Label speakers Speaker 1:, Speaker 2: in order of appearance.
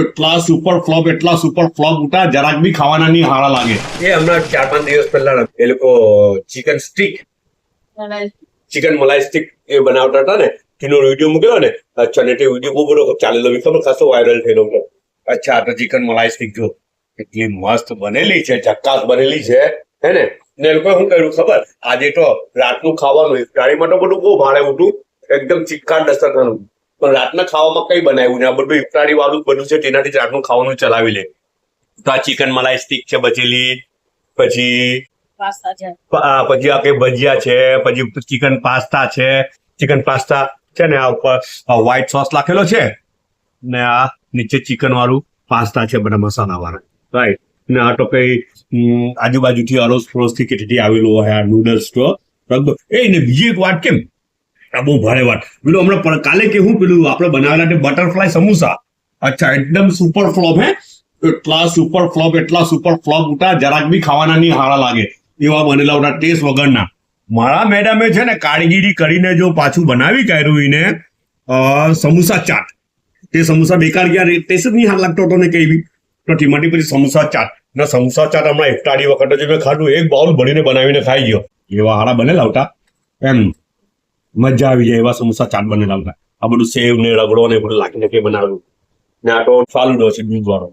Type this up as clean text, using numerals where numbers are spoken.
Speaker 1: એટલા super flop ઉઠા જરાક બી ખાવાના નહીં હારા લાગે.
Speaker 2: એ હમણાં 4-5 દિવસ પહેલા એ લોકો ચિકન મલાઈ સ્ટીક એ બનાવતા હતા ને તેનો વિડીયો મૂકેલો ને. અચ્છા ને તે વિડીયો બહુ બધો ચાલેલો ખબર ખાસો વાયરલ થયેલો. અચ્છા તો ચિકન મલાઈ સ્ટીક જો એટલી મસ્ત બનેલી છે, ઝક્કાસ બનેલી છે હે ને. ને એ લોકોએ શું કર્યું ખબર, આજે તો રાતનું ખાવાનું ઇફતારીમાં તો બધું બહુ ભારે ઉઠું એકદમ ચિક્કાટ દસ્તરખાનું, પણ રાતના ખાવામાં કઈ બનાવ્યું ને આ બધું ઇફતારી વાળું બધું છે તેનાથી રાતનું ખાવાનું ચલાવી લે. તો આ ચિકન મલાઈ સ્ટીક છે બચેલી, પછી આ કઈ ભજીયા છે, પછી ચિકન પાસ્તા છે. ચિકન પાસ્તા છે ને આ ઉપર વ્હાઈટ સોસ નાખેલો છે ને આ નીચે ચિકન વાળું પાસ્તા છે બધા મસાલા વાળા, રાઈટ. ને આ તો કઈ આજુબાજુથી અડોસ પડોસ થી કેટલી આવેલું હોય આ નૂડલ્સ તો. એ ને બીજી એક વાત કેમ, આ બહુ ભારે વાત પેલું હમણાં કાલે કેવું પેલું આપણે બનાવેલા બટરફ્લાય સમોસા. અચ્છા એકદમ સુપર ફ્લોપ હે, એટલા સુપર ફ્લોપ ઉઠા જરાક બી ખાવાના નહીં હારા લાગે એવા બનેલા ઉઠા ટેસ્ટ વગરના. મારા મેડમે છે ને કારીગીરી કરીને જો પાછું બનાવી કાઢ્યું એને સમોસા ચાટ. તે સમોસા બેકાર ગયા, ટેસ્ટ જ નહીં હાર લાગતો હતો ને કઈ બી. તો ટીમાટી પછી સમોસા ચાટ ને સમોસા ચાટ હમણાં ઇફતારી વખતે જે મેં ખાધું એક બાઉલ ભરીને બનાવીને ખાઈ ગયો. એવા હારા બનેલા ઉઠા એમ મજા આવી જાય એવા સમોસા ચાટ બનેલા હતા. આ બધું સેવ ને રગડો ને બધું લાખીને કઈ બનાવ્યું ને આ તો ફાલુદો છે દૂધ વાળો.